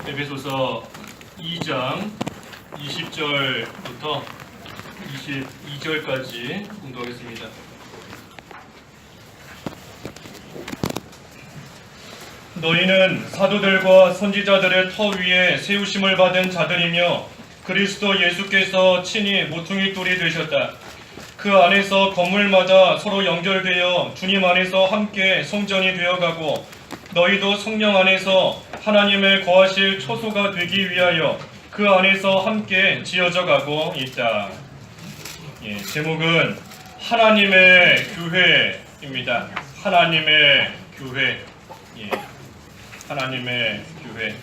에베소서 2장 20절부터 22절까지 공부하겠습니다. 너희는 사도들과 선지자들의 터 위에 세우심을 받은 자들이며 그리스도 예수께서 친히 모퉁이 돌이 되셨다. 그 안에서 건물마다 서로 연결되어 주님 안에서 함께 성전이 되어가고 너희도 성령 안에서 하나님의 거하실 처소가 되기 위하여 그 안에서 함께 지어져 가고 있다. 제목은 하나님의 교회입니다. 하나님의 교회. 하나님의 교회.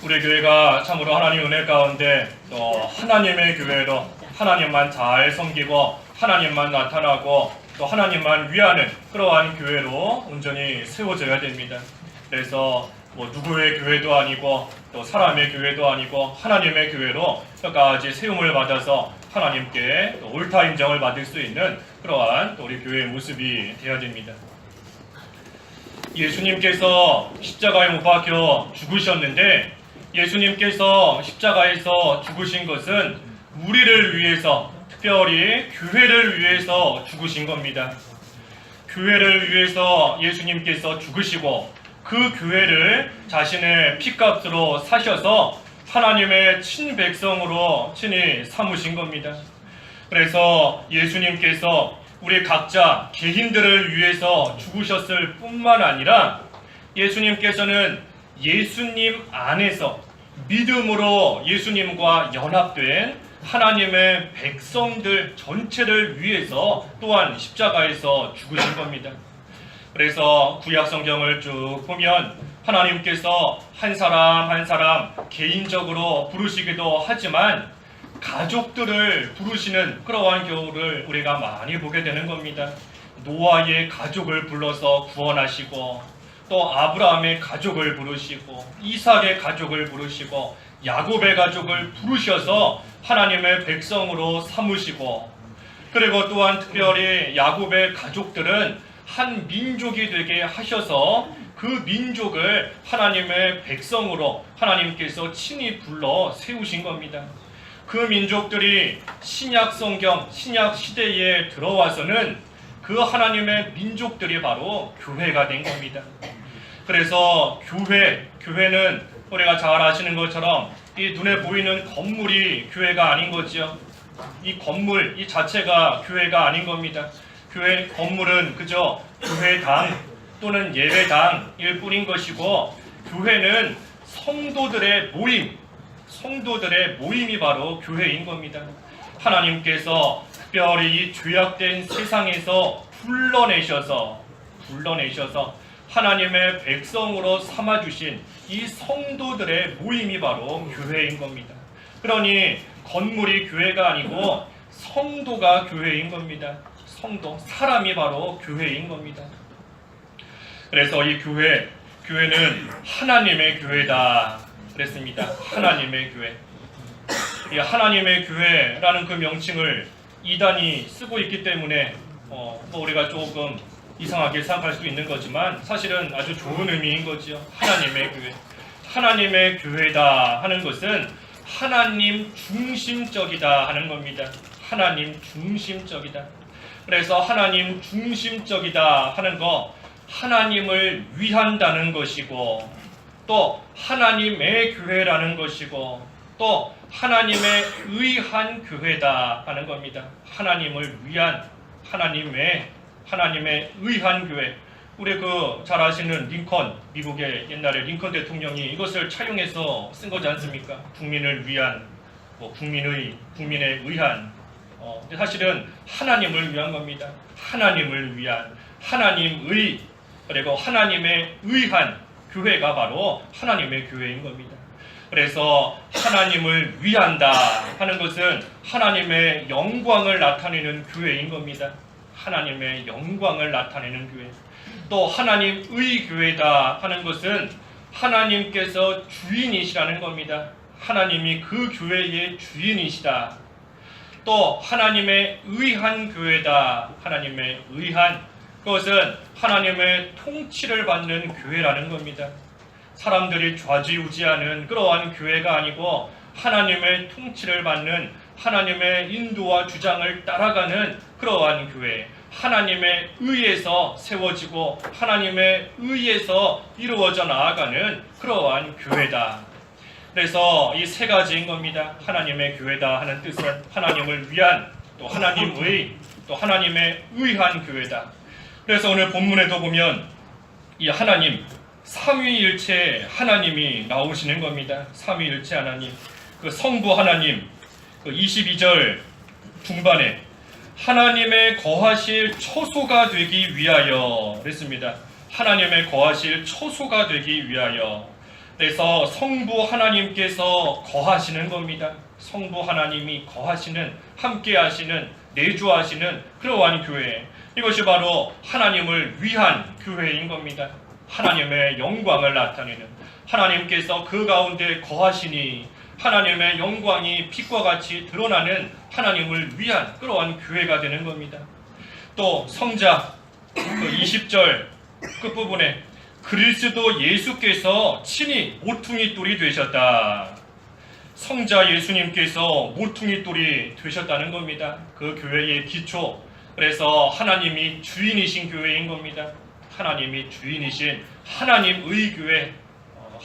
우리 교회가 참으로 하나님 은혜 가운데 또 하나님의 교회로 하나님만 잘 섬기고 하나님만 나타나고 또 하나님만 위하는 그러한 교회로 온전히 세워져야 됩니다. 그래서 누구의 교회도 아니고 또 사람의 교회도 아니고 하나님의 교회로 끝까지 세움을 받아서 하나님께 또 옳다 인정을 받을 수 있는 그러한 또 우리 교회의 모습이 되어야 됩니다. 예수님께서 십자가에 못 박혀 죽으셨는데 예수님께서 십자가에서 죽으신 것은 우리를 위해서, 특별히 교회를 위해서 죽으신 겁니다. 교회를 위해서 예수님께서 죽으시고 그 교회를 자신의 피값으로 사셔서 하나님의 친백성으로 친히 삼으신 겁니다. 그래서 예수님께서 우리 각자 개인들을 위해서 죽으셨을 뿐만 아니라 예수님께서는 예수님 안에서 믿음으로 예수님과 연합된 하나님의 백성들 전체를 위해서 또한 십자가에서 죽으신 겁니다. 그래서 구약 성경을 쭉 보면 하나님께서 한 사람 한 사람 개인적으로 부르시기도 하지만 가족들을 부르시는 그러한 경우를 우리가 많이 보게 되는 겁니다. 노아의 가족을 불러서 구원하시고 또 아브라함의 가족을 부르시고 이삭의 가족을 부르시고 야곱의 가족을 부르셔서 하나님의 백성으로 삼으시고 그리고 또한 특별히 야곱의 가족들은 한 민족이 되게 하셔서 그 민족을 하나님의 백성으로 하나님께서 친히 불러 세우신 겁니다. 그 민족들이 신약 성경, 신약 시대에 들어와서는 그 하나님의 민족들이 바로 교회가 된 겁니다. 그래서 교회는 우리가 잘 아시는 것처럼 이 눈에 보이는 건물이 교회가 아닌 거죠. 이 건물 이 자체가 교회가 아닌 겁니다. 교회 건물은 그저 교회당 또는 예배당일 뿐인 것이고 교회는 성도들의 모임이 바로 교회인 겁니다. 하나님께서 특별히 이 죄악된 세상에서 불러내셔서 하나님의 백성으로 삼아주신 이 성도들의 모임이 바로 교회인 겁니다. 그러니 건물이 교회가 아니고 성도가 교회인 겁니다. 사람이 바로 교회인 겁니다. 그래서 이 교회는 하나님의 교회다 그랬습니다. 하나님의 교회. 이 하나님의 교회라는 그 명칭을 이단이 쓰고 있기 때문에 우리가 조금 이상하게 생각할 수 있는 거지만 사실은 아주 좋은 의미인 거죠. 하나님의 교회. 하나님의 교회다 하는 것은 하나님 중심적이다 하는 겁니다. 하나님 중심적이다. 그래서 하나님 중심적이다 하는 거 하나님을 위한다는 것이고 또 하나님의 교회라는 것이고 또 하나님의 의한 교회다 하는 겁니다. 하나님을 위한 하나님의 의한 교회. 우리 잘 아시는 미국의 옛날에 링컨 대통령이 이것을 차용해서 쓴 거지 않습니까? 국민을 위한, 국민의 의한. 근데 사실은 하나님을 위한 겁니다. 하나님을 위한, 하나님의, 그리고 하나님의 의한 교회가 바로 하나님의 교회인 겁니다. 그래서 하나님을 위한다 하는 것은 하나님의 영광을 나타내는 교회인 겁니다. 하나님의 영광을 나타내는 교회. 또 하나님의 교회다 하는 것은 하나님께서 주인이시라는 겁니다. 하나님이 그 교회의 주인이시다. 또 하나님의 의한 교회다. 하나님의 의한, 그것은 하나님의 통치를 받는 교회라는 겁니다. 사람들이 좌지우지하는 그러한 교회가 아니고 하나님의 통치를 받는 하나님의 인도와 주장을 따라가는 그러한 교회, 하나님의 의에서 세워지고 하나님의 의에서 이루어져 나아가는 그러한 교회다. 그래서 이 세 가지인 겁니다. 하나님의 교회다 하는 뜻은 하나님을 위한, 또 하나님의, 또 하나님의 의한 교회다. 그래서 오늘 본문에도 보면 이 하나님, 삼위일체 하나님이 나오시는 겁니다. 삼위일체 하나님, 그 성부 하나님, 그 22절 중반에 하나님의 거하실 처소가 되기 위하여 그랬습니다. 하나님의 거하실 처소가 되기 위하여. 그래서 성부 하나님께서 거하시는 겁니다. 성부 하나님이 거하시는, 함께 하시는, 내주하시는 그러한 교회, 이것이 바로 하나님을 위한 교회인 겁니다. 하나님의 영광을 나타내는, 하나님께서 그 가운데 거하시니 하나님의 영광이 빛과 같이 드러나는 하나님을 위한 그러한 교회가 되는 겁니다. 또 성자 20절 끝부분에 그리스도 예수께서 친히 모퉁이 돌이 되셨다. 성자 예수님께서 모퉁이 돌이 되셨다는 겁니다. 그 교회의 기초, 그래서 하나님이 주인이신 교회인 겁니다. 하나님이 주인이신 하나님의 교회,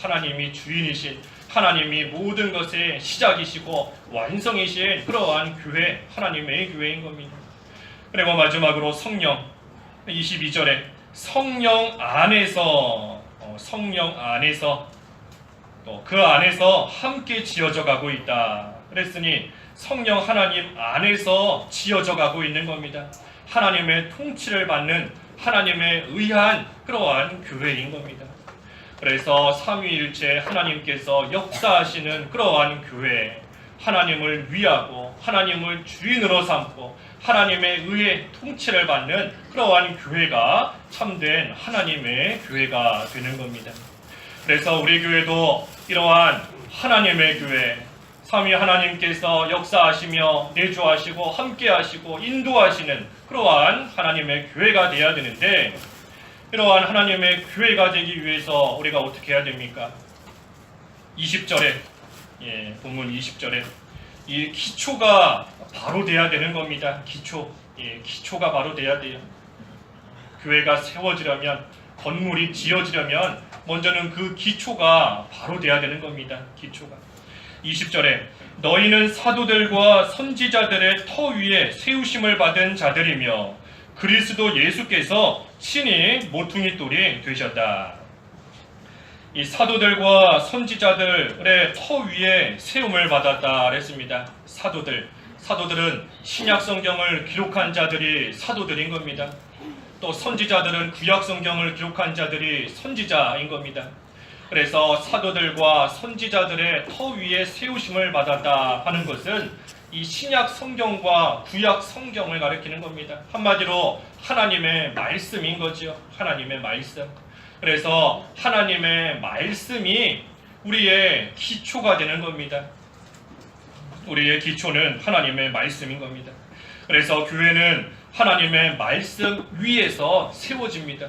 하나님이 주인이신, 하나님이 모든 것의 시작이시고 완성이신 그러한 교회, 하나님의 교회인 겁니다. 그리고 마지막으로 성령 22절에 성령 안에서 또 그 안에서 함께 지어져 가고 있다. 그랬으니 성령 하나님 안에서 지어져 가고 있는 겁니다. 하나님의 통치를 받는 하나님의 의한 그러한 교회인 겁니다. 그래서 삼위일체 하나님께서 역사하시는 그러한 교회, 하나님을 위하고 하나님을 주인으로 삼고 하나님의 의의 통치를 받는 그러한 교회가 참된 하나님의 교회가 되는 겁니다. 그래서 우리 교회도 이러한 하나님의 교회, 삼위 하나님께서 역사하시며 내주하시고 함께하시고 인도하시는 그러한 하나님의 교회가 되어야 되는데, 이러한 하나님의 교회가 되기 위해서 우리가 어떻게 해야 됩니까? 20절에, 본문 20절에 이 기초가 바로 돼야 되는 겁니다. 기초가 바로 돼야 돼요. 교회가 세워지려면, 건물이 지어지려면 먼저는 그 기초가 바로 돼야 되는 겁니다. 기초가. 20절에 너희는 사도들과 선지자들의 터 위에 세우심을 받은 자들이며 그리스도 예수께서 친히 모퉁이 돌이 되셨다. 이 사도들과 선지자들의 터 위에 세움을 받았다 그랬습니다. 사도들은 신약 성경을 기록한 자들이 사도들인 겁니다. 또 선지자들은 구약 성경을 기록한 자들이 선지자인 겁니다. 그래서 사도들과 선지자들의 터 위에 세우심을 받았다 하는 것은 이 신약 성경과 구약 성경을 가리키는 겁니다. 한마디로 하나님의 말씀인 거죠. 하나님의 말씀. 그래서 하나님의 말씀이 우리의 기초가 되는 겁니다. 우리의 기초는 하나님의 말씀인 겁니다. 그래서 교회는 하나님의 말씀 위에서 세워집니다.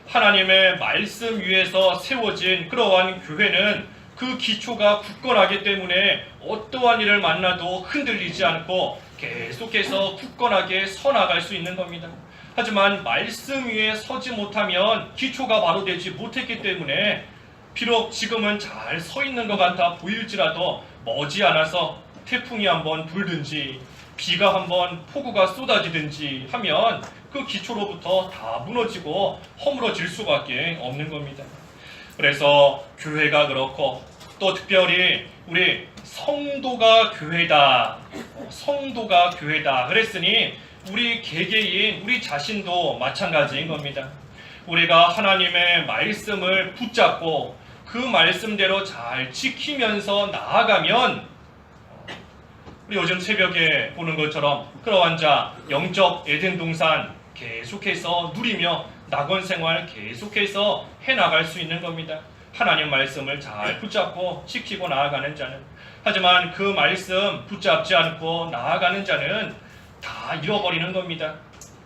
하나님의 말씀 위에서 세워진 그러한 교회는 그 기초가 굳건하기 때문에 어떠한 일을 만나도 흔들리지 않고 계속해서 굳건하게 서나갈 수 있는 겁니다. 하지만 말씀 위에 서지 못하면 기초가 바로 되지 못했기 때문에 비록 지금은 잘 서 있는 것 같아 보일지라도 머지않아서 태풍이 한번 불든지 비가 한번 폭우가 쏟아지든지 하면 그 기초로부터 다 무너지고 허물어질 수밖에 없는 겁니다. 그래서 교회가 그렇고 또 특별히 우리 성도가 교회다. 성도가 교회다. 그랬으니 우리 개개인, 우리 자신도 마찬가지인 겁니다. 우리가 하나님의 말씀을 붙잡고 그 말씀대로 잘 지키면서 나아가면 우리 요즘 새벽에 보는 것처럼 그러한 자 영적 에덴 동산 계속해서 누리며 낙원 생활 계속해서 해나갈 수 있는 겁니다. 하나님 말씀을 잘 붙잡고 지키고 나아가는 자는. 하지만 그 말씀 붙잡지 않고 나아가는 자는 다 잃어버리는 겁니다.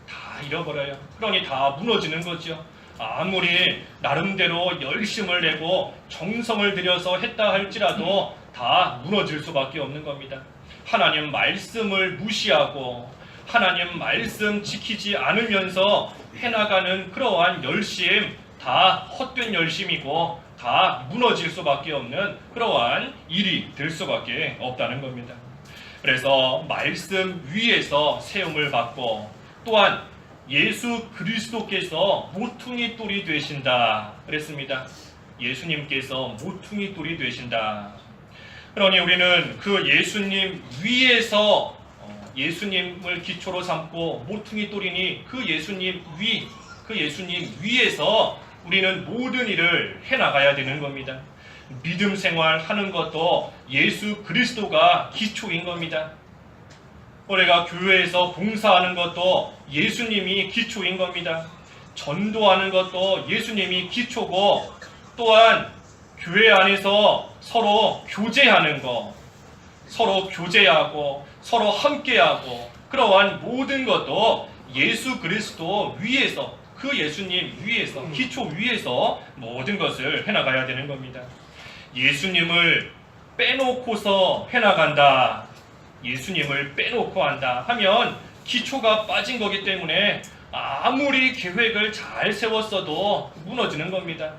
다 잃어버려요. 그러니 다 무너지는 거죠. 아무리 나름대로 열심을 내고 정성을 들여서 했다 할지라도 다 무너질 수밖에 없는 겁니다. 하나님 말씀을 무시하고 하나님 말씀 지키지 않으면서 해나가는 그러한 열심, 다 헛된 열심이고 다 무너질 수밖에 없는 그러한 일이 될 수밖에 없다는 겁니다. 그래서 말씀 위에서 세움을 받고 또한 예수 그리스도께서 모퉁이 돌이 되신다 그랬습니다. 예수님께서 모퉁이 돌이 되신다. 그러니 우리는 그 예수님 위에서 예수님을 기초로 삼고 모퉁이 돌이니 그 예수님 위에서 우리는 모든 일을 해나가야 되는 겁니다. 믿음 생활하는 것도 예수 그리스도가 기초인 겁니다. 우리가 교회에서 봉사하는 것도 예수님이 기초인 겁니다. 전도하는 것도 예수님이 기초고 또한 교회 안에서 서로 교제하는 것, 서로 교제하고 서로 함께하고 그러한 모든 것도 예수 그리스도 위에서 그 예수님 위에서 기초 위에서 모든 것을 해나가야 되는 겁니다. 예수님을 빼놓고서 해나간다. 예수님을 빼놓고 한다 하면 기초가 빠진 거기 때문에 아무리 계획을 잘 세웠어도 무너지는 겁니다.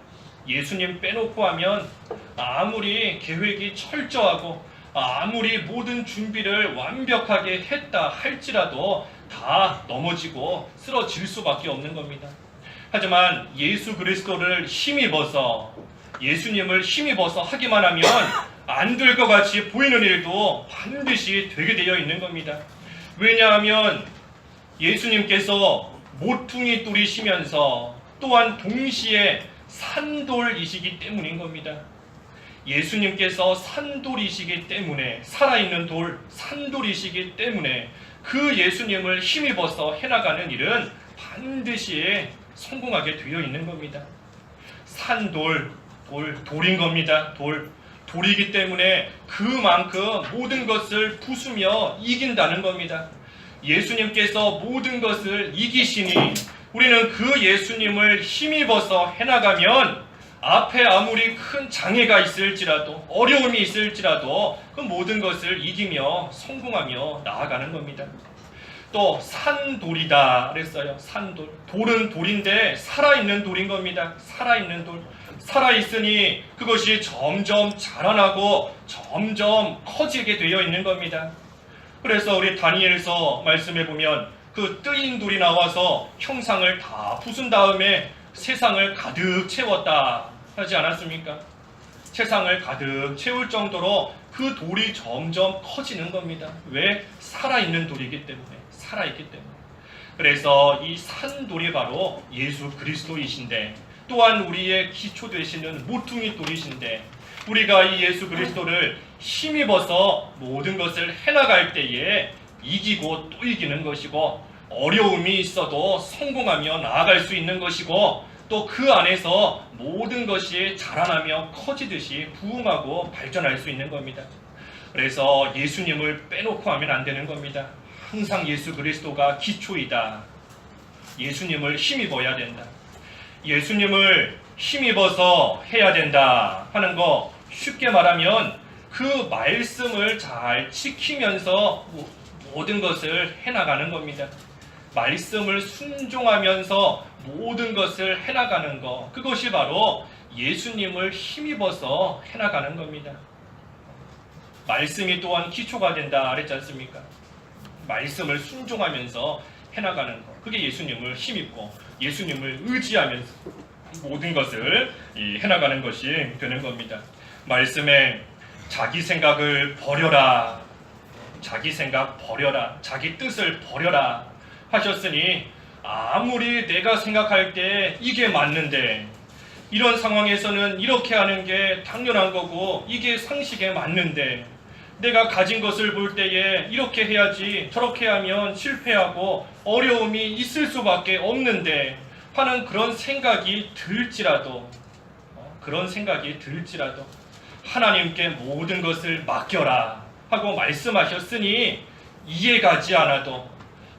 예수님 빼놓고 하면 아무리 계획이 철저하고 아무리 모든 준비를 완벽하게 했다 할지라도 다 넘어지고 쓰러질 수밖에 없는 겁니다. 하지만 예수 그리스도를 힘입어서 예수님을 힘입어서 하기만 하면 안 될 것 같이 보이는 일도 반드시 되게 되어 있는 겁니다. 왜냐하면 예수님께서 모퉁이 돌이시면서 또한 동시에 산돌이시기 때문인 겁니다. 예수님께서 산돌이시기 때문에 살아있는 돌 산돌이시기 때문에 그 예수님을 힘입어서 해나가는 일은 반드시 성공하게 되어 있는 겁니다. 돌인 겁니다. 돌이기 때문에 그만큼 모든 것을 부수며 이긴다는 겁니다. 예수님께서 모든 것을 이기시니 우리는 그 예수님을 힘입어서 해나가면 앞에 아무리 큰 장애가 있을지라도 어려움이 있을지라도 그 모든 것을 이기며 성공하며 나아가는 겁니다. 또 산돌이다 그랬어요. 산돌. 돌은 돌인데 살아있는 돌인 겁니다. 살아있는 돌. 살아있으니 그것이 점점 자라나고 점점 커지게 되어 있는 겁니다. 그래서 우리 다니엘서 말씀해 보면 그 뜨인 돌이 나와서 형상을 다 부순 다음에 세상을 가득 채웠다 하지 않았습니까? 세상을 가득 채울 정도로 그 돌이 점점 커지는 겁니다. 왜? 살아있는 돌이기 때문에. 살아있기 때문에. 그래서 이 산돌이 바로 예수 그리스도이신데 또한 우리의 기초 되시는 모퉁이 돌이신데 우리가 이 예수 그리스도를 힘입어서 모든 것을 해나갈 때에 이기고 또 이기는 것이고 어려움이 있어도 성공하며 나아갈 수 있는 것이고 또 그 안에서 모든 것이 자라나며 커지듯이 부흥하고 발전할 수 있는 겁니다. 그래서 예수님을 빼놓고 하면 안 되는 겁니다. 항상 예수 그리스도가 기초이다. 예수님을 힘입어야 된다. 예수님을 힘입어서 해야 된다 하는 거 쉽게 말하면 그 말씀을 잘 지키면서 모든 것을 해나가는 겁니다. 말씀을 순종하면서 모든 것을 해나가는 것, 그것이 바로 예수님을 힘입어서 해나가는 겁니다. 말씀이 또한 기초가 된다 그랬지 않습니까? 말씀을 순종하면서 해나가는 것, 그게 예수님을 힘입고 예수님을 의지하면서 모든 것을 해나가는 것이 되는 겁니다. 말씀에 자기 생각을 버려라, 자기 생각 버려라, 자기 뜻을 버려라 하셨으니 아무리 내가 생각할 때 이게 맞는데 이런 상황에서는 이렇게 하는 게 당연한 거고 이게 상식에 맞는데 내가 가진 것을 볼 때에 이렇게 해야지 저렇게 하면 실패하고 어려움이 있을 수밖에 없는데 하는 그런 생각이 들지라도 하나님께 모든 것을 맡겨라 하고 말씀하셨으니 이해가지 않아도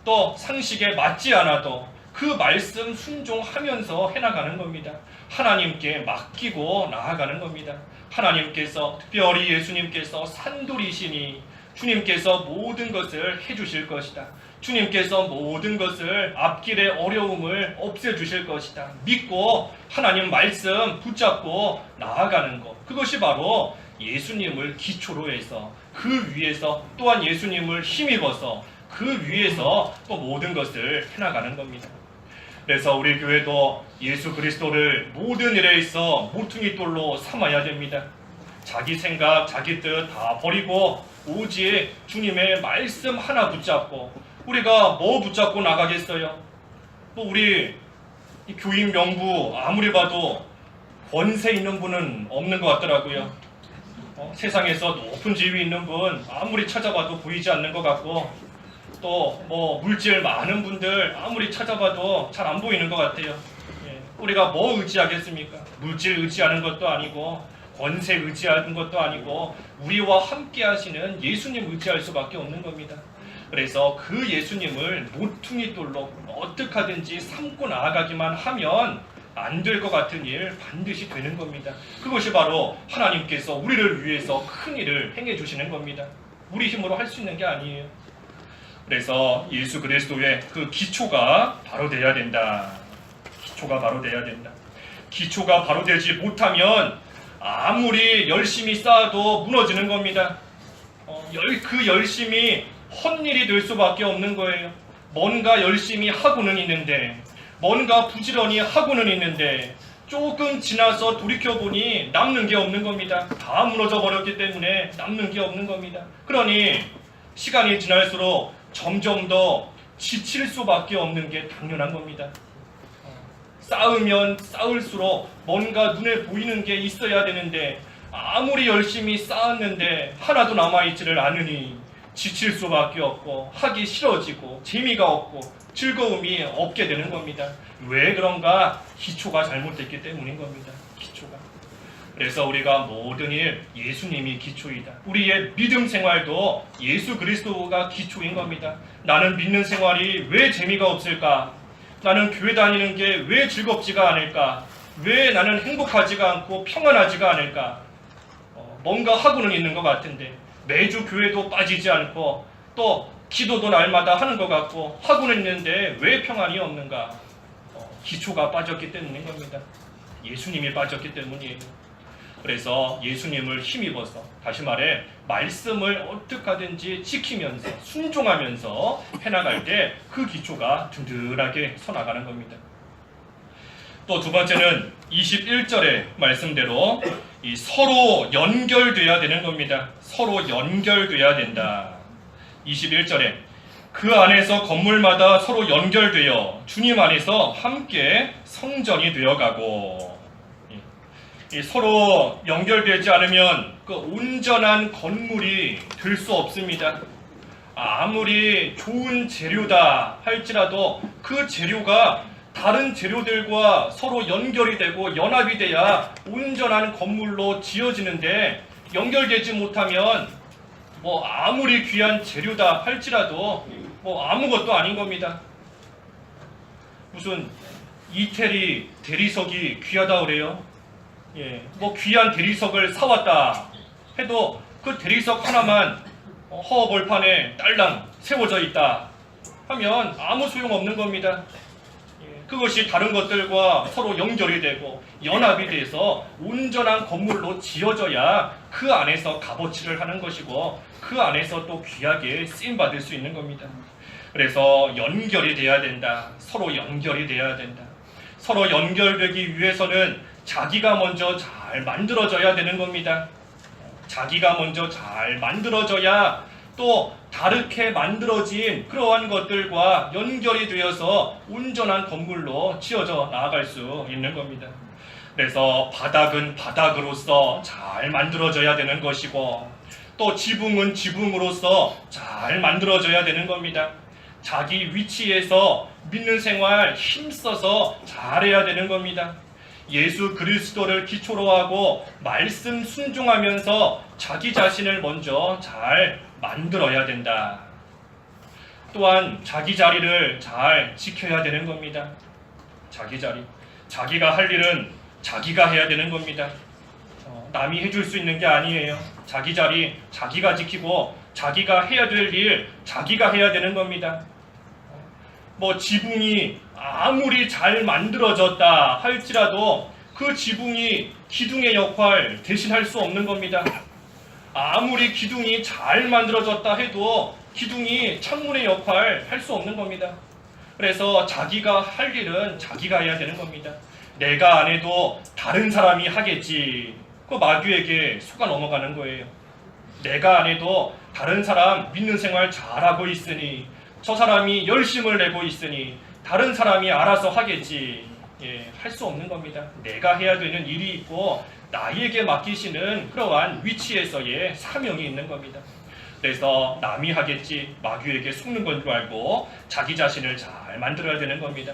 또 상식에 맞지 않아도 그 말씀 순종하면서 해나가는 겁니다. 하나님께 맡기고 나아가는 겁니다. 하나님께서, 특별히 예수님께서 산돌이시니 주님께서 모든 것을 해주실 것이다. 주님께서 모든 것을 앞길의 어려움을 없애주실 것이다. 믿고 하나님 말씀 붙잡고 나아가는 것, 그것이 바로 예수님을 기초로 해서 그 위에서 또한 예수님을 힘입어서 그 위에서 또 모든 것을 해나가는 겁니다. 그래서 우리 교회도 예수 그리스도를 모든 일에 있어 모퉁이 돌로 삼아야 됩니다. 자기 생각, 자기 뜻 다 버리고 오직 주님의 말씀 하나 붙잡고, 우리가 뭐 붙잡고 나가겠어요? 뭐 우리 교인 명부 아무리 봐도 권세 있는 분은 없는 것 같더라고요. 세상에서 높은 지위 있는 분 아무리 찾아봐도 보이지 않는 것 같고, 또 뭐 물질 많은 분들 아무리 찾아봐도 잘 안 보이는 것 같아요. 우리가 뭐 의지하겠습니까? 물질 의지하는 것도 아니고 권세 의지하는 것도 아니고 우리와 함께 하시는 예수님 의지할 수밖에 없는 겁니다. 그래서 그 예수님을 모퉁이 돌로 어떻게 하든지 삼고 나아가기만 하면 안 될 것 같은 일 반드시 되는 겁니다. 그것이 바로 하나님께서 우리를 위해서 큰 일을 행해 주시는 겁니다. 우리 힘으로 할 수 있는 게 아니에요. 그래서 예수 그리스도의 그 기초가 바로 돼야 된다. 기초가 바로 돼야 된다. 기초가 바로 되지 못하면 아무리 열심히 쌓아도 무너지는 겁니다. 그 열심이 헛일이 될 수밖에 없는 거예요. 뭔가 열심히 하고는 있는데, 뭔가 부지런히 하고는 있는데 조금 지나서 돌이켜보니 남는 게 없는 겁니다. 다 무너져 버렸기 때문에 남는 게 없는 겁니다. 그러니 시간이 지날수록 점점 더 지칠 수밖에 없는 게 당연한 겁니다. 쌓으면 쌓을수록 뭔가 눈에 보이는 게 있어야 되는데 아무리 열심히 쌓았는데 하나도 남아있지를 않으니 지칠 수밖에 없고 하기 싫어지고 재미가 없고 즐거움이 없게 되는 겁니다. 왜 그런가? 기초가 잘못됐기 때문인 겁니다. 기초가. 그래서 우리가 모든 일 예수님이 기초이다. 우리의 믿음 생활도 예수 그리스도가 기초인 겁니다. 나는 믿는 생활이 왜 재미가 없을까? 나는 교회 다니는 게 왜 즐겁지가 않을까? 왜 나는 행복하지가 않고 평안하지가 않을까? 뭔가 하고는 있는 것 같은데 매주 교회도 빠지지 않고 또 기도도 날마다 하는 것 같고 하고는 있는데 왜 평안이 없는가? 기초가 빠졌기 때문인 겁니다. 예수님이 빠졌기 때문이에요. 그래서 예수님을 힘입어서, 다시 말해 말씀을 어떻게 하든지 지키면서 순종하면서 해나갈 때 그 기초가 든든하게 서나가는 겁니다. 또 두 번째는 21절의 말씀대로 서로 연결돼야 되는 겁니다. 서로 연결돼야 된다. 21절에 그 안에서 건물마다 서로 연결되어 주님 안에서 함께 성전이 되어가고, 서로 연결되지 않으면 그 온전한 건물이 될 수 없습니다. 아무리 좋은 재료다 할지라도 그 재료가 다른 재료들과 서로 연결이 되고 연합이 돼야 온전한 건물로 지어지는데, 연결되지 못하면 뭐 아무리 귀한 재료다 할지라도 뭐 아무것도 아닌 겁니다. 무슨 이태리 대리석이 귀하다 그래요? 뭐 귀한 대리석을 사왔다 해도 그 대리석 하나만 허벌판에 딸랑 세워져 있다 하면 아무 소용없는 겁니다. 그것이 다른 것들과 서로 연결이 되고 연합이 돼서 온전한 건물로 지어져야 그 안에서 값어치를 하는 것이고 그 안에서 또 귀하게 쓰임받을 수 있는 겁니다. 그래서 연결이 돼야 된다. 서로 연결이 돼야 된다. 서로 연결되기 위해서는 자기가 먼저 잘 만들어져야 되는 겁니다. 자기가 먼저 잘 만들어져야 또 다르게 만들어진 그러한 것들과 연결이 되어서 온전한 건물로 지어져 나아갈 수 있는 겁니다. 그래서 바닥은 바닥으로서 잘 만들어져야 되는 것이고 또 지붕은 지붕으로서 잘 만들어져야 되는 겁니다. 자기 위치에서 믿는 생활 힘써서 잘해야 되는 겁니다. 예수 그리스도를 기초로 하고 말씀 순종하면서 자기 자신을 먼저 잘 만들어야 된다. 또한 자기 자리를 잘 지켜야 되는 겁니다. 자기 자리. 자기가 할 일은 자기가 해야 되는 겁니다. 남이 해줄 수 있는 게 아니에요. 자기 자리 자기가 지키고 자기가 해야 될 일 자기가 해야 되는 겁니다. 뭐 지붕이 아무리 잘 만들어졌다 할지라도 그 지붕이 기둥의 역할 대신할 수 없는 겁니다. 아무리 기둥이 잘 만들어졌다 해도 기둥이 창문의 역할 할 수 없는 겁니다. 그래서 자기가 할 일은 자기가 해야 되는 겁니다. 내가 안 해도 다른 사람이 하겠지. 그 마귀에게 속아 넘어가는 거예요. 내가 안 해도 다른 사람 믿는 생활 잘하고 있으니, 저 사람이 열심을 내고 있으니 다른 사람이 알아서 하겠지. 할 수 없는 겁니다. 내가 해야 되는 일이 있고 나에게 맡기시는 그러한 위치에서의 사명이 있는 겁니다. 그래서 남이 하겠지 마귀에게 속는 건 줄 알고 자기 자신을 잘 만들어야 되는 겁니다.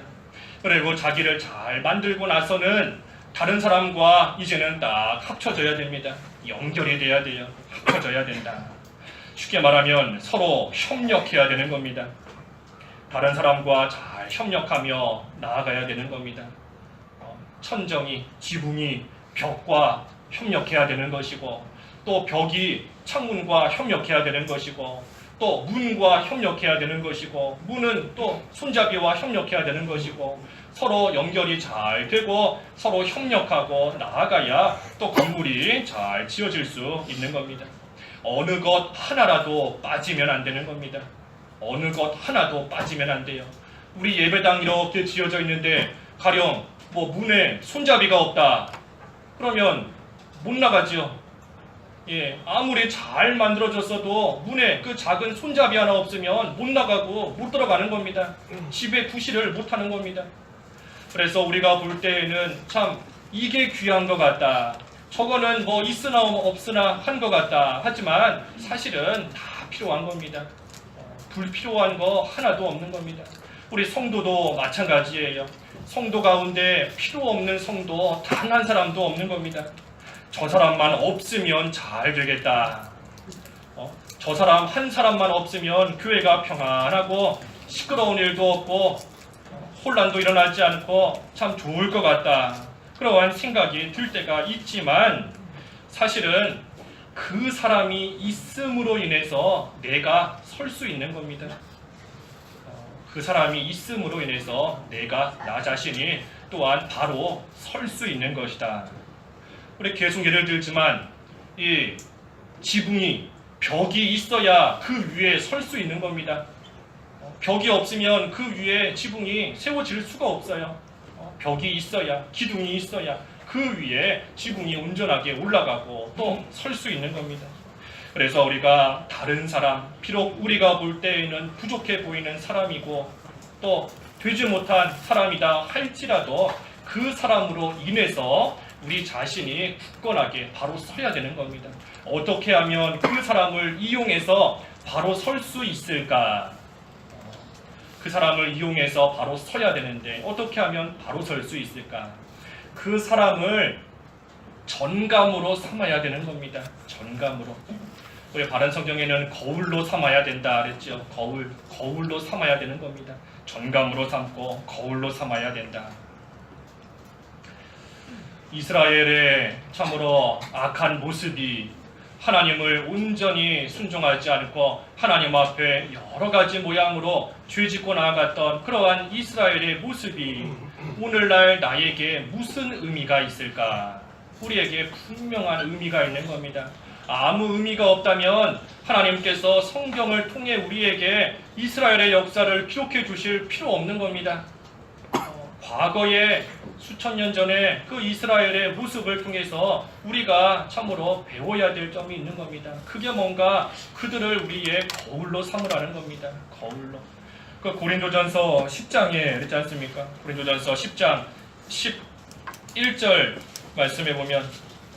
그리고 자기를 잘 만들고 나서는 다른 사람과 이제는 딱 합쳐져야 됩니다. 연결이 돼야 돼요. 합쳐져야 된다. 쉽게 말하면 서로 협력해야 되는 겁니다. 다른 사람과 잘 협력하며 나아가야 되는 겁니다. 천정이, 지붕이 벽과 협력해야 되는 것이고, 또 벽이 창문과 협력해야 되는 것이고, 또 문과 협력해야 되는 것이고, 문은 또 손잡이와 협력해야 되는 것이고, 서로 연결이 잘 되고 서로 협력하고 나아가야 또 건물이 잘 지어질 수 있는 겁니다. 어느 것 하나라도 빠지면 안 되는 겁니다. 어느 것 하나도 빠지면 안 돼요. 우리 예배당 이렇게 지어져 있는데 가령 뭐 문에 손잡이가 없다 그러면 못 나가지요. 아무리 잘 만들어졌어도 문에 그 작은 손잡이 하나 없으면 못 나가고 못 들어가는 겁니다. 집에 구실을 못 하는 겁니다. 그래서 우리가 볼 때에는 참 이게 귀한 것 같다. 저거는 뭐 있으나 없으나 한 것 같다. 하지만 사실은 다 필요한 겁니다. 불필요한 거 하나도 없는 겁니다. 우리 성도도 마찬가지예요. 성도 가운데 필요 없는 성도 단 한 사람도 없는 겁니다. 저 사람만 없으면 잘 되겠다. 저 사람 한 사람만 없으면 교회가 평안하고 시끄러운 일도 없고 혼란도 일어나지 않고 참 좋을 것 같다. 그러한 생각이 들 때가 있지만 사실은 그 사람이 있음으로 인해서 내가 설 수 있는 겁니다. 그 사람이 있음으로 인해서 내가 나 자신이 또한 바로 설 수 있는 것이다. 우리 계속 예를 들지만 이 지붕이 벽이 있어야 그 위에 설 수 있는 겁니다. 벽이 없으면 그 위에 지붕이 세워질 수가 없어요. 벽이 있어야, 기둥이 있어야 그 위에 지붕이 온전하게 올라가고 또 설 수 있는 겁니다. 그래서 우리가 다른 사람, 비록 우리가 볼 때에는 부족해 보이는 사람이고 또 되지 못한 사람이다 할지라도 그 사람으로 인해서 우리 자신이 굳건하게 바로 서야 되는 겁니다. 어떻게 하면 그 사람을 이용해서 바로 설 수 있을까? 그 사람을 이용해서 바로 서야 되는데 어떻게 하면 바로 설 수 있을까? 그 사람을 전감으로 삼아야 되는 겁니다. 전감으로. 우리 바른 성경에는 거울로 삼아야 된다 그랬죠. 거울로 삼아야 되는 겁니다. 전감으로 삼고 거울로 삼아야 된다. 이스라엘의 참으로 악한 모습이 하나님을 온전히 순종하지 않고 하나님 앞에 여러 가지 모양으로 죄짓고 나아갔던 그러한 이스라엘의 모습이 오늘날 나에게 무슨 의미가 있을까? 우리에게 분명한 의미가 있는 겁니다. 아무 의미가 없다면 하나님께서 성경을 통해 우리에게 이스라엘의 역사를 기록해 주실 필요 없는 겁니다. 과거에 수천 년 전에 그 이스라엘의 모습을 통해서 우리가 참으로 배워야 될 점이 있는 겁니다. 그게 뭔가 그들을 우리의 거울로 삼으라는 겁니다. 거울로. 그 고린도전서 10장에 그랬지 않습니까? 고린도전서 10장 11절 말씀해 보면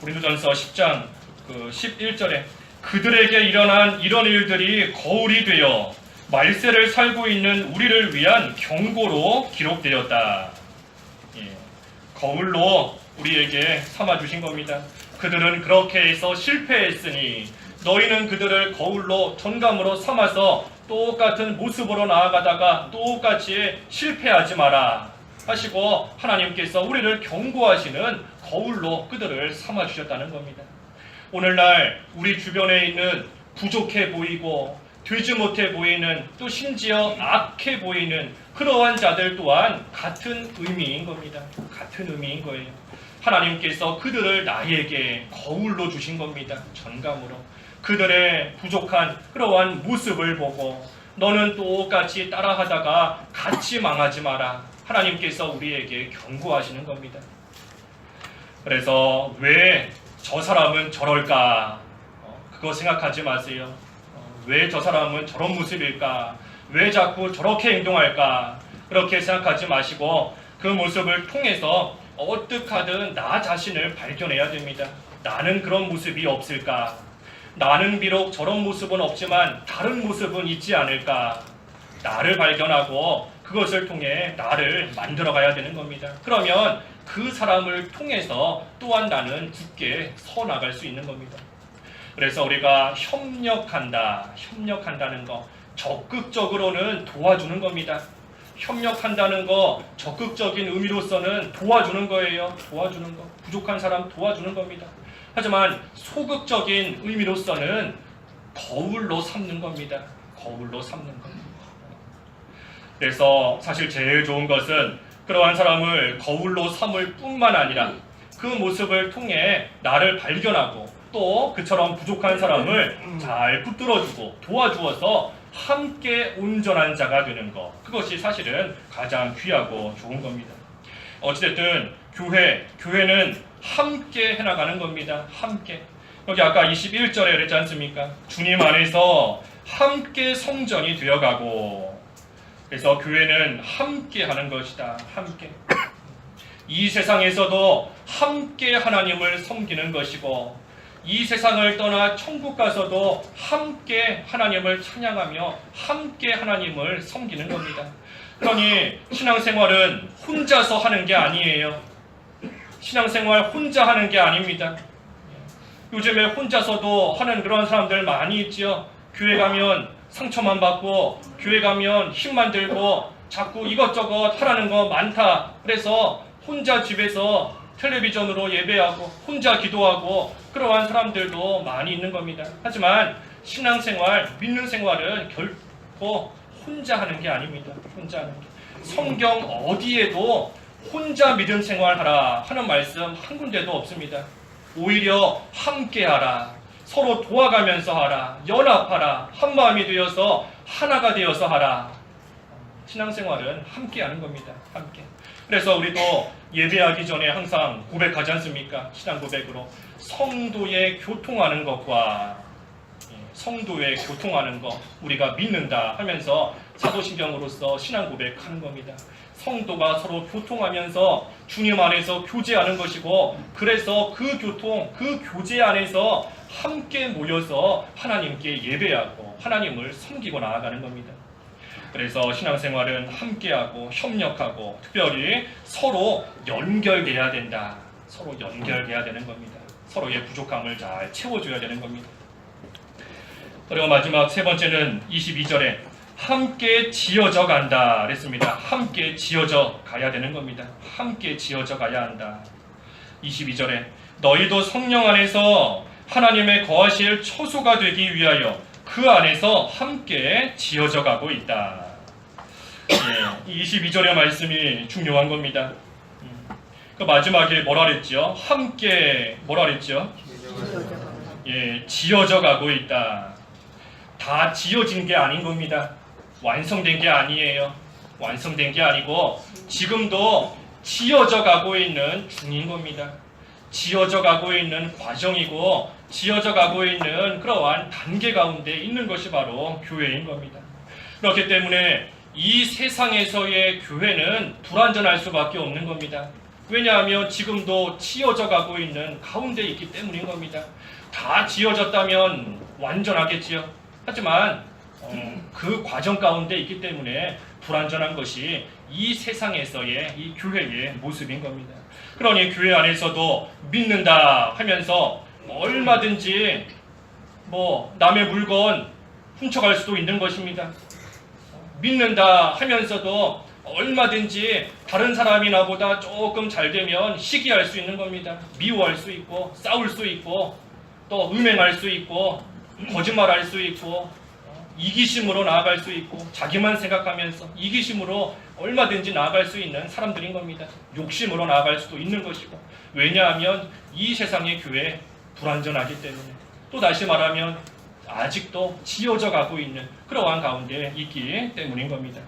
고린도전서 10장 그 11절에 그들에게 일어난 이런 일들이 거울이 되어 말세를 살고 있는 우리를 위한 경고로 기록되었다. 거울로 우리에게 삼아주신 겁니다. 그들은 그렇게 해서 실패했으니 너희는 그들을 거울로 전감으로 삼아서 똑같은 모습으로 나아가다가 똑같이 실패하지 마라 하시고 하나님께서 우리를 경고하시는 거울로 그들을 삼아주셨다는 겁니다. 오늘날 우리 주변에 있는 부족해 보이고 되지 못해 보이는 또 심지어 악해 보이는 그러한 자들 또한 같은 의미인 겁니다. 같은 의미인 거예요. 하나님께서 그들을 나에게 거울로 주신 겁니다. 전감으로. 그들의 부족한 그러한 모습을 보고 너는 똑같이 따라하다가 같이 망하지 마라. 하나님께서 우리에게 경고하시는 겁니다. 그래서 왜 저 사람은 저럴까? 그거 생각하지 마세요. 왜 저 사람은 저런 모습일까? 왜 자꾸 저렇게 행동할까? 그렇게 생각하지 마시고 그 모습을 통해서 어떻게 하든 나 자신을 발견해야 됩니다. 나는 그런 모습이 없을까? 나는 비록 저런 모습은 없지만 다른 모습은 있지 않을까? 나를 발견하고 그것을 통해 나를 만들어가야 되는 겁니다. 그러면 그 사람을 통해서 또한 나는 굳게 서 나갈 수 있는 겁니다. 그래서 우리가 협력한다는 거 적극적으로는 도와주는 겁니다. 협력한다는 거 적극적인 의미로서는 도와주는 거예요. 도와주는 거. 부족한 사람 도와주는 겁니다. 하지만 소극적인 의미로서는 거울로 삼는 겁니다. 거울로 삼는 겁니다. 그래서 사실 제일 좋은 것은 그러한 사람을 거울로 삼을 뿐만 아니라 그 모습을 통해 나를 발견하고 또 그처럼 부족한 사람을 잘 붙들어주고 도와주어서 함께 온전한 자가 되는 것, 그것이 사실은 가장 귀하고 좋은 겁니다. 어찌됐든 교회는 함께 해나가는 겁니다. 함께. 여기 아까 21절에 그랬지 않습니까? 주님 안에서 함께 성전이 되어가고, 그래서 교회는 함께 하는 것이다. 함께. 이 세상에서도 함께 하나님을 섬기는 것이고, 이 세상을 떠나 천국 가서도 함께 하나님을 찬양하며 함께 하나님을 섬기는 겁니다. 그러니 신앙생활은 혼자서 하는 게 아니에요. 신앙생활 혼자 하는 게 아닙니다. 요즘에 혼자서도 하는 그런 사람들 많이 있지요. 교회 가면 상처만 받고, 교회 가면 힘만 들고, 자꾸 이것저것 하라는 거 많다. 그래서 혼자 집에서 텔레비전으로 예배하고 혼자 기도하고 그러한 사람들도 많이 있는 겁니다. 하지만 신앙생활, 믿는 생활은 결코 혼자 하는 게 아닙니다. 혼자 하는 게. 성경 어디에도 혼자 믿음 생활하라 하는 말씀 한 군데도 없습니다. 오히려 함께하라, 서로 도와가면서 하라, 연합하라, 한마음이 되어서 하나가 되어서 하라. 신앙생활은 함께하는 겁니다. 함께. 그래서 우리도 예배하기 전에 항상 고백하지 않습니까? 신앙 고백으로 성도의 교통하는 것과 성도의 교통하는 것, 우리가 믿는다 하면서 사도신경으로서 신앙 고백하는 겁니다. 성도가 서로 교통하면서 주님 안에서 교제하는 것이고, 그래서 그 교통, 그 교제 안에서 함께 모여서 하나님께 예배하고 하나님을 섬기고 나아가는 겁니다. 그래서 신앙생활은 함께하고 협력하고 특별히 서로 연결돼야 된다. 서로 연결돼야 되는 겁니다. 서로의 부족함을 잘 채워줘야 되는 겁니다. 그리고 마지막 세 번째는 22절에 함께 지어져 간다 그랬습니다. 함께 지어져 가야 되는 겁니다. 함께 지어져 가야 한다. 22절에 너희도 성령 안에서 하나님의 거하실 처소가 되기 위하여 그 안에서 함께 지어져 가고 있다. 이 22절의 말씀이 중요한 겁니다. 그 마지막에 뭐라 그랬죠? 함께 뭐라 그랬죠? 지어져 가고 있다. 다 지어진 게 아닌 겁니다. 완성된 게 아니에요. 완성된 게 아니고 지금도 지어져 가고 있는 중인 겁니다. 지어져 가고 있는 과정이고 지어져 가고 있는 그러한 단계 가운데 있는 것이 바로 교회인 겁니다. 그렇기 때문에 이 세상에서의 교회는 불완전할 수밖에 없는 겁니다. 왜냐하면 지금도 지어져 가고 있는 가운데 있기 때문인 겁니다. 다 지어졌다면 완전하겠지요. 하지만 그 과정 가운데 있기 때문에 불완전한 것이 이 세상에서의 이 교회의 모습인 겁니다. 그러니 교회 안에서도 믿는다 하면서 얼마든지 남의 물건 훔쳐갈 수도 있는 것입니다. 믿는다 하면서도 얼마든지 다른 사람이 나보다 조금 잘 되면 시기할 수 있는 겁니다. 미워할 수 있고 싸울 수 있고 또 음행할 수 있고 거짓말할 수 있고 이기심으로 나아갈 수 있고 자기만 생각하면서 이기심으로 얼마든지 나아갈 수 있는 사람들인 겁니다. 욕심으로 나아갈 수도 있는 것이고, 왜냐하면 이 세상의 교회 불완전하기 때문에, 또 다시 말하면 아직도 지어져 가고 있는 그러한 가운데 있기 때문인 겁니다.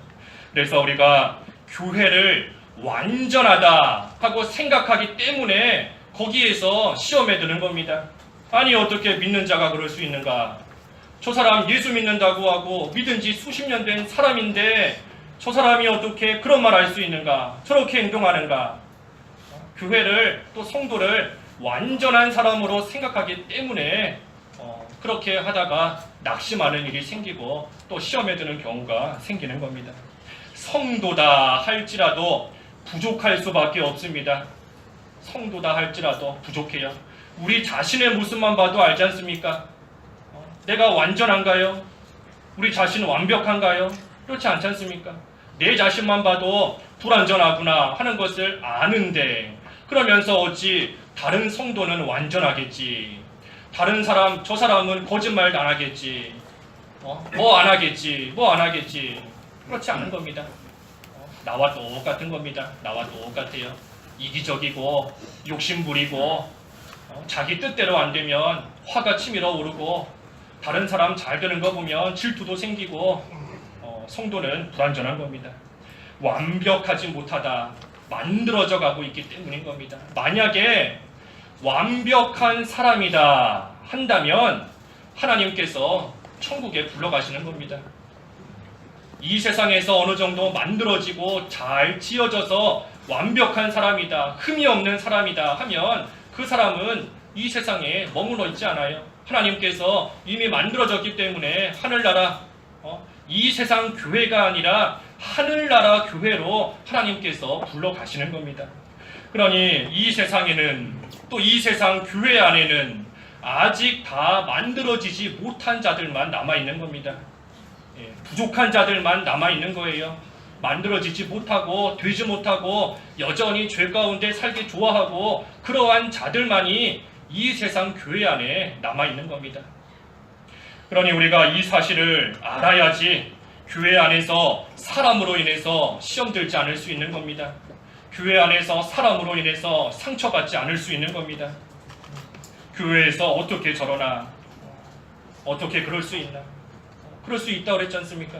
그래서 우리가 교회를 완전하다 하고 생각하기 때문에 거기에서 시험에 드는 겁니다. 아니 어떻게 믿는 자가 그럴 수 있는가? 저 사람 예수 믿는다고 하고 믿은 지 수십 년 된 사람인데 저 사람이 어떻게 그런 말 할 수 있는가? 저렇게 행동하는가? 교회를 또 성도를 완전한 사람으로 생각하기 때문에 그렇게 하다가 낙심하는 일이 생기고 또 시험에 드는 경우가 생기는 겁니다. 성도다 할지라도 부족할 수밖에 없습니다. 성도다 할지라도 부족해요. 우리 자신의 모습만 봐도 알지 않습니까? 내가 완전한가요? 우리 자신은 완벽한가요? 그렇지 않지 않습니까? 내 자신만 봐도 불완전하구나 하는 것을 아는데, 그러면서 어찌 다른 성도는 완전하겠지, 다른 사람 저 사람은 거짓말 안 하겠지, 뭐 안 하겠지, 뭐 안 하겠지, 그렇지 않은 겁니다. 나와 똑같은 겁니다. 나와 똑같아요. 이기적이고 욕심부리고 자기 뜻대로 안 되면 화가 치밀어 오르고 다른 사람 잘 되는 거 보면 질투도 생기고 성도는 불완전한 겁니다. 완벽하지 못하다, 만들어져 가고 있기 때문인 겁니다. 만약에 완벽한 사람이다 한다면 하나님께서 천국에 불러가시는 겁니다. 이 세상에서 어느 정도 만들어지고 잘 지어져서 완벽한 사람이다, 흠이 없는 사람이다 하면 그 사람은 이 세상에 머물러 있지 않아요. 하나님께서 이미 만들어졌기 때문에 하늘나라, 이 세상 교회가 아니라 하늘나라 교회로 하나님께서 불러가시는 겁니다. 그러니 이 세상에는, 또 이 세상 교회 안에는 아직 다 만들어지지 못한 자들만 남아있는 겁니다. 부족한 자들만 남아있는 거예요. 만들어지지 못하고 되지 못하고 여전히 죄 가운데 살기 좋아하고 그러한 자들만이 이 세상 교회 안에 남아있는 겁니다. 그러니 우리가 이 사실을 알아야지 교회 안에서 사람으로 인해서 시험 들지 않을 수 있는 겁니다. 교회 안에서 사람으로 인해서 상처받지 않을 수 있는 겁니다. 교회에서 어떻게 저러나, 어떻게 그럴 수 있나? 그럴 수 있다고 그랬지 않습니까?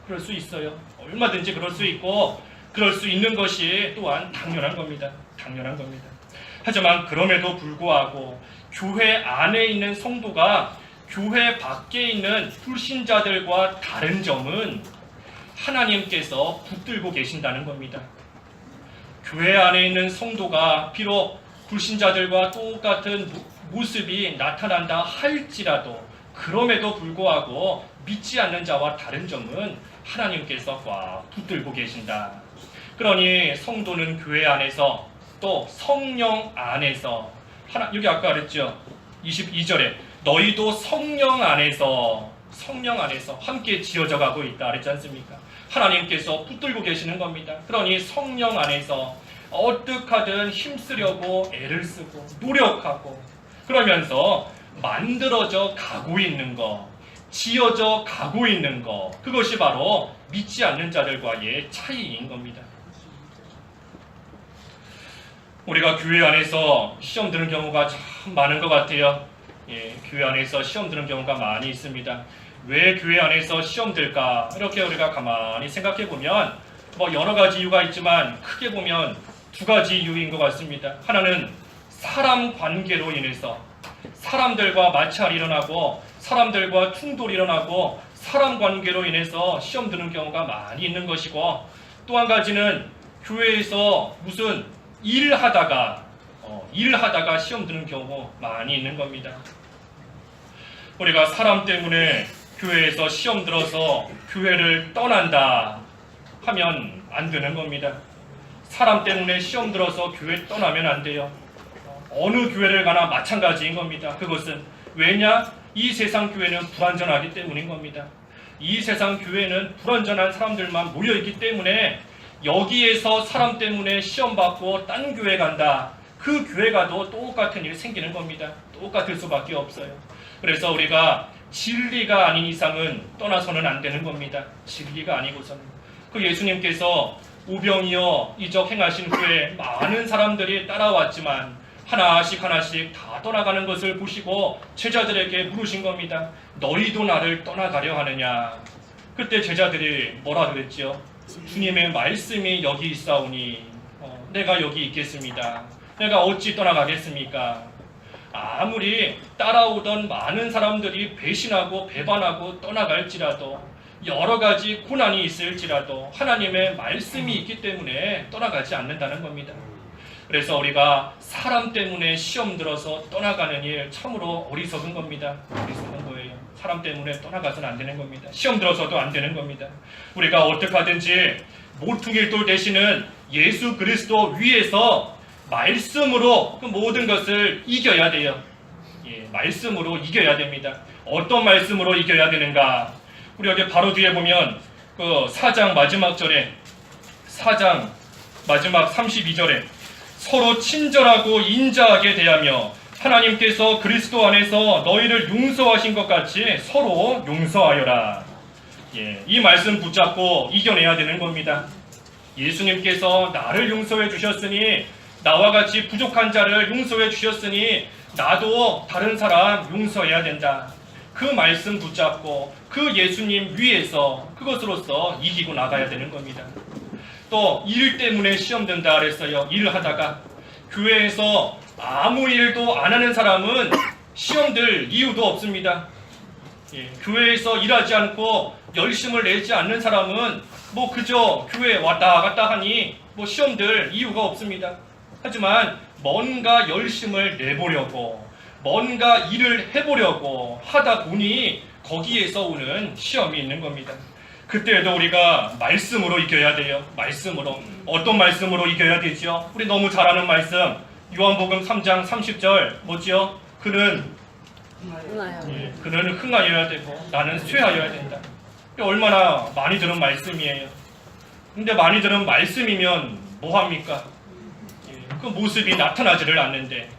그럴 수 있어요. 얼마든지 그럴 수 있고 그럴 수 있는 것이 또한 당연한 겁니다. 당연한 겁니다. 하지만 그럼에도 불구하고 교회 안에 있는 성도가 교회 밖에 있는 불신자들과 다른 점은 하나님께서 붙들고 계신다는 겁니다. 교회 안에 있는 성도가 비록 불신자들과 똑같은 모습이 나타난다 할지라도 그럼에도 불구하고 믿지 않는 자와 다른 점은 하나님께서 꽉 붙들고 계신다. 그러니 성도는 교회 안에서 또 성령 안에서 여기 아까 그랬죠. 22절에 너희도 성령 안에서 함께 지어져 가고 있다 그랬지 않습니까? 하나님께서 붙들고 계시는 겁니다. 그러니 성령 안에서 어떻게든 힘쓰려고 애를 쓰고 노력하고 그러면서 만들어져 가고 있는 것, 지어져 가고 있는 것, 그것이 바로 믿지 않는 자들과의 차이인 겁니다. 우리가 교회 안에서 시험 드는 경우가 참 많은 것 같아요. 교회 안에서 시험 드는 경우가 많이 있습니다. 왜 교회 안에서 시험 들까? 이렇게 우리가 가만히 생각해 보면 여러 가지 이유가 있지만 크게 보면 두 가지 이유인 것 같습니다. 하나는 사람 관계로 인해서 사람들과 마찰이 일어나고 사람들과 충돌이 일어나고 사람 관계로 인해서 시험 드는 경우가 많이 있는 것이고, 또 한 가지는 교회에서 무슨 일을 하다가 시험 드는 경우 많이 있는 겁니다. 우리가 사람 때문에 교회에서 시험 들어서 교회를 떠난다 하면 안 되는 겁니다. 사람 때문에 시험 들어서 교회 떠나면 안 돼요. 어느 교회를 가나 마찬가지인 겁니다. 그것은 왜냐? 이 세상 교회는 불완전하기 때문인 겁니다. 이 세상 교회는 불완전한 사람들만 모여있기 때문에 여기에서 사람 때문에 시험받고 딴 교회 간다. 그 교회 가도 똑같은 일이 생기는 겁니다. 똑같을 수밖에 없어요. 그래서 우리가 진리가 아닌 이상은 떠나서는 안 되는 겁니다. 진리가 아니고서는. 그 예수님께서 우병이어 이적 행하신 후에 많은 사람들이 따라왔지만 하나씩 다 떠나가는 것을 보시고 제자들에게 물으신 겁니다. 너희도 나를 떠나가려 하느냐? 그때 제자들이 뭐라 그랬지요? 주님의 말씀이 여기 있사오니 내가 여기 있겠습니다. 내가 어찌 떠나가겠습니까? 아무리 따라오던 많은 사람들이 배신하고 배반하고 떠나갈지라도 여러 가지 고난이 있을지라도 하나님의 말씀이 있기 때문에 떠나가지 않는다는 겁니다. 그래서 우리가 사람 때문에 시험 들어서 떠나가는 일 참으로 어리석은 겁니다. 어리석은 거예요. 사람 때문에 떠나가서는 안 되는 겁니다. 시험 들어서도 안 되는 겁니다. 우리가 어떻게 하든지 모퉁이돌 되시는 예수 그리스도 위에서 말씀으로 그 모든 것을 이겨야 돼요. 말씀으로 이겨야 됩니다. 어떤 말씀으로 이겨야 되는가? 우리 여기 바로 뒤에 보면 그 4장 마지막 절에 4장 마지막 32절에 서로 친절하고 인자하게 대하며 하나님께서 그리스도 안에서 너희를 용서하신 것 같이 서로 용서하여라. 이 말씀 붙잡고 이겨내야 되는 겁니다. 예수님께서 나를 용서해 주셨으니 나와 같이 부족한 자를 용서해 주셨으니 나도 다른 사람 용서해야 된다. 그 말씀 붙잡고 그 예수님 위에서 그것으로서 이기고 나가야 되는 겁니다. 또 일 때문에 시험 든다 그랬어요. 일을 하다가 교회에서 아무 일도 안 하는 사람은 시험 들 이유도 없습니다. 교회에서 일하지 않고 열심을 내지 않는 사람은 뭐 그저 교회에 왔다 갔다 하니 뭐 시험 들 이유가 없습니다. 하지만 뭔가 열심을 내보려고 뭔가 일을 해보려고 하다 보니 거기에서 오는 시험이 있는 겁니다. 그때에도 우리가 말씀으로 이겨야 돼요. 말씀으로. 어떤 말씀으로 이겨야 되죠? 우리 너무 잘 아는 말씀 요한복음 3장 30절 뭐지요? 그는 흥하여야 되고 나는 쇠하여야 된다. 얼마나 많이 들은 말씀이에요. 근데 많이 들은 말씀이면 뭐합니까? 그 모습이 나타나지를 않는데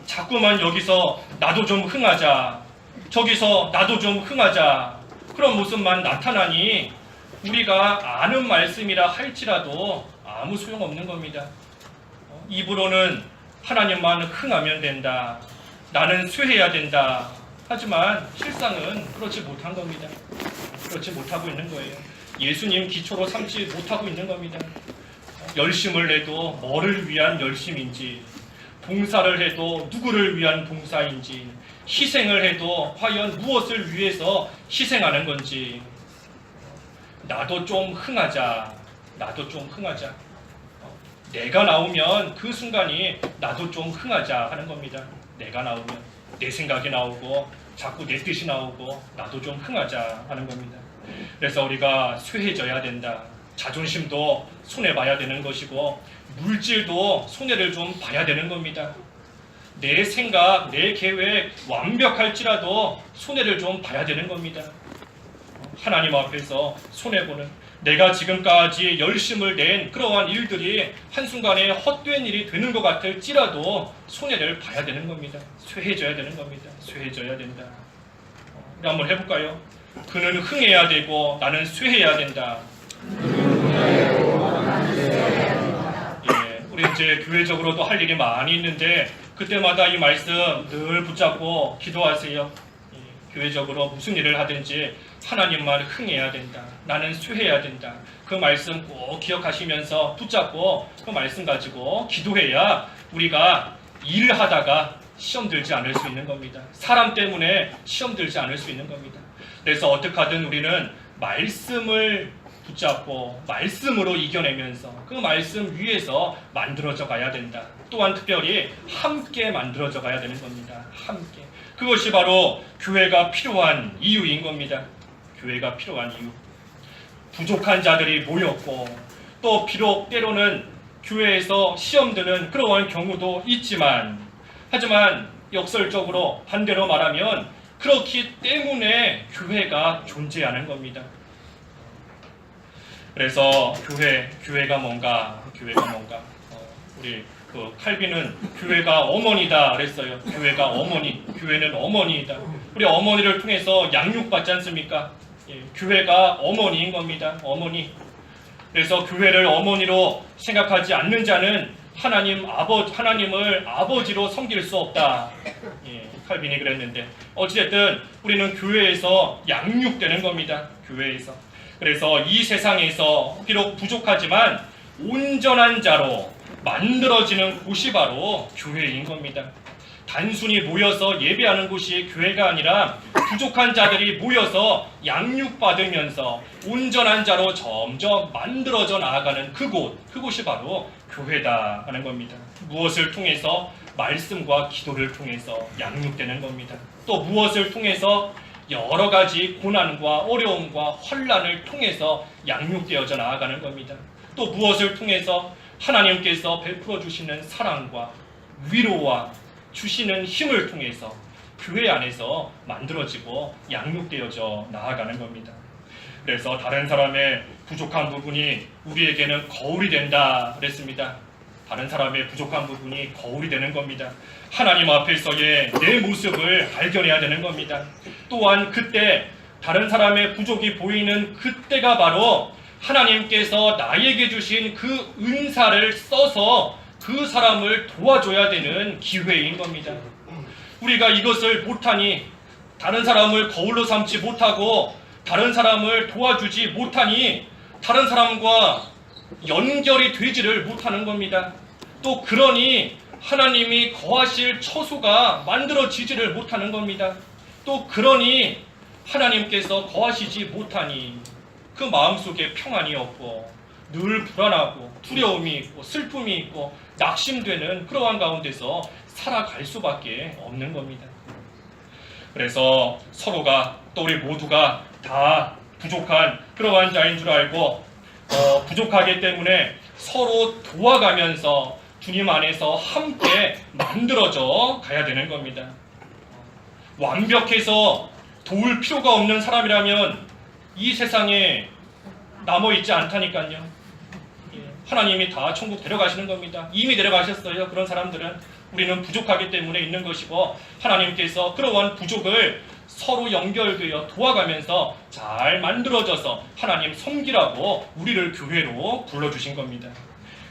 자꾸만 여기서 나도 좀 흥하자, 저기서 나도 좀 흥하자, 그런 모습만 나타나니 우리가 아는 말씀이라 할지라도 아무 소용없는 겁니다. 입으로는 하나님만 흥하면 된다, 나는 쇠해야 된다. 하지만 실상은 그렇지 못한 겁니다. 그렇지 못하고 있는 거예요. 예수님 기초로 삼지 못하고 있는 겁니다. 열심을 해도 뭐를 위한 열심인지, 봉사를 해도 누구를 위한 봉사인지, 희생을 해도 과연 무엇을 위해서 희생하는 건지, 나도 좀 흥하자, 나도 좀 흥하자. 내가 나오면 그 순간이 나도 좀 흥하자 하는 겁니다. 내가 나오면 내 생각이 나오고 자꾸 내 뜻이 나오고 나도 좀 흥하자 하는 겁니다. 그래서 우리가 쇠해져야 된다. 자존심도 손해봐야 되는 것이고 물질도 손해를 좀 봐야 되는 겁니다. 내 생각, 내 계획 완벽할지라도 손해를 좀 봐야 되는 겁니다. 하나님 앞에서 손해보는, 내가 지금까지 열심을 낸 그러한 일들이 한순간에 헛된 일이 되는 것 같을지라도 손해를 봐야 되는 겁니다. 쇠해져야 되는 겁니다. 쇠해져야 된다. 우리 한번 해볼까요? 그는 흥해야 되고 나는 쇠해야 된다. 우리 이제 교회적으로도 할 일이 많이 있는데 그때마다 이 말씀 늘 붙잡고 기도하세요. 교회적으로 무슨 일을 하든지 하나님만 흥해야 된다. 나는 쇠해야 된다. 그 말씀 꼭 기억하시면서 붙잡고 그 말씀 가지고 기도해야 우리가 일을 하다가 시험 들지 않을 수 있는 겁니다. 사람 때문에 시험 들지 않을 수 있는 겁니다. 그래서 어떻게 하든 우리는 말씀을 붙잡고 말씀으로 이겨내면서 그 말씀 위에서 만들어져 가야 된다. 또한 특별히 함께 만들어져 가야 되는 겁니다. 함께. 그것이 바로 교회가 필요한 이유인 겁니다. 교회가 필요한 이유. 부족한 자들이 모였고 또 비록 때로는 교회에서 시험 드는 그러한 경우도 있지만, 하지만 역설적으로 반대로 말하면 그렇기 때문에 교회가 존재하는 겁니다. 그래서 교회가 뭔가 우리 칼빈은 교회가 어머니다 그랬어요. 교회가 어머니, 교회는 어머니이다. 우리 어머니를 통해서 양육받지 않습니까? 예, 교회가 어머니인 겁니다. 어머니. 그래서 교회를 어머니로 생각하지 않는 자는 하나님을 아버지로 섬길 수 없다. 예, 칼빈이 그랬는데 어찌됐든 우리는 교회에서 양육되는 겁니다. 교회에서. 그래서 이 세상에서 비록 부족하지만 온전한 자로 만들어지는 곳이 바로 교회인 겁니다. 단순히 모여서 예배하는 곳이 교회가 아니라 부족한 자들이 모여서 양육받으면서 온전한 자로 점점 만들어져 나아가는 그곳이 바로 교회다 하는 겁니다. 무엇을 통해서? 말씀과 기도를 통해서 양육되는 겁니다. 또 무엇을 통해서? 여러 가지 고난과 어려움과 환난을 통해서 양육되어져 나아가는 겁니다. 또 무엇을 통해서? 하나님께서 베풀어 주시는 사랑과 위로와 주시는 힘을 통해서 교회 안에서 만들어지고 양육되어져 나아가는 겁니다. 그래서 다른 사람의 부족한 부분이 우리에게는 거울이 된다 그랬습니다. 다른 사람의 부족한 부분이 거울이 되는 겁니다. 하나님 앞에서의 내 모습을 발견해야 되는 겁니다. 또한 그때 다른 사람의 부족이 보이는 그때가 바로 하나님께서 나에게 주신 그 은사를 써서 그 사람을 도와줘야 되는 기회인 겁니다. 우리가 이것을 못하니, 다른 사람을 거울로 삼지 못하고 다른 사람을 도와주지 못하니 다른 사람과 연결이 되지를 못하는 겁니다. 또 그러니 하나님이 거하실 처소가 만들어지지를 못하는 겁니다. 또 그러니 하나님께서 거하시지 못하니 그 마음속에 평안이 없고 늘 불안하고 두려움이 있고 슬픔이 있고 낙심되는 그러한 가운데서 살아갈 수밖에 없는 겁니다. 그래서 서로가 또 우리 모두가 다 부족한 그러한 자인 줄 알고 부족하기 때문에 서로 도와가면서 주님 안에서 함께 만들어져 가야 되는 겁니다. 완벽해서 도울 필요가 없는 사람이라면 이 세상에 남아있지 않다니까요. 하나님이 다 천국 데려가시는 겁니다. 이미 데려가셨어요. 그런 사람들은 우리는 부족하기 때문에 있는 것이고 하나님께서 그러한 부족을 서로 연결되어 도와가면서 잘 만들어져서 하나님 섬기라고 우리를 교회로 불러주신 겁니다.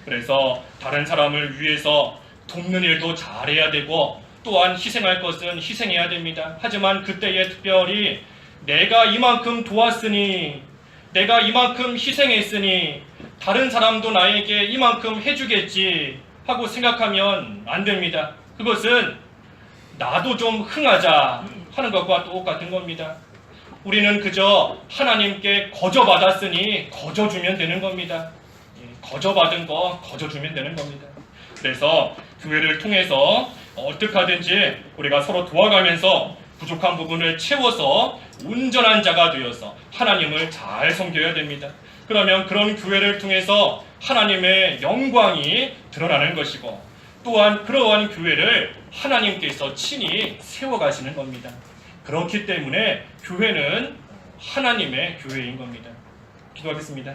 그래서 다른 사람을 위해서 돕는 일도 잘해야 되고 또한 희생할 것은 희생해야 됩니다. 하지만 그때에 특별히 내가 이만큼 도왔으니, 내가 이만큼 희생했으니 다른 사람도 나에게 이만큼 해주겠지 하고 생각하면 안 됩니다. 그것은 나도 좀 흥하자 하는 것과 똑같은 겁니다. 우리는 그저 하나님께 거저받았으니 거저주면 되는 겁니다. 거저받은 거 거저주면 되는 겁니다. 그래서 교회를 통해서 어떻게 하든지 우리가 서로 도와가면서 부족한 부분을 채워서 온전한 자가 되어서 하나님을 잘 섬겨야 됩니다. 그러면 그런 교회를 통해서 하나님의 영광이 드러나는 것이고 또한 그러한 교회를 하나님께서 친히 세워가시는 겁니다. 그렇기 때문에 교회는 하나님의 교회인 겁니다. 기도하겠습니다.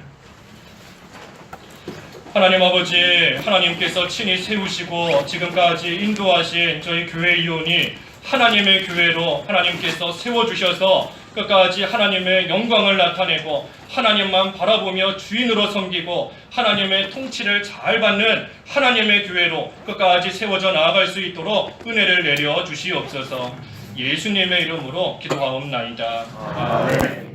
하나님 아버지, 하나님께서 친히 세우시고 지금까지 인도하신 저희 교회 이혼이 하나님의 교회로 하나님께서 세워주셔서 끝까지 하나님의 영광을 나타내고 하나님만 바라보며 주인으로 섬기고 하나님의 통치를 잘 받는 하나님의 교회로 끝까지 세워져 나아갈 수 있도록 은혜를 내려 주시옵소서. 예수님의 이름으로 기도하옵나이다. 아멘.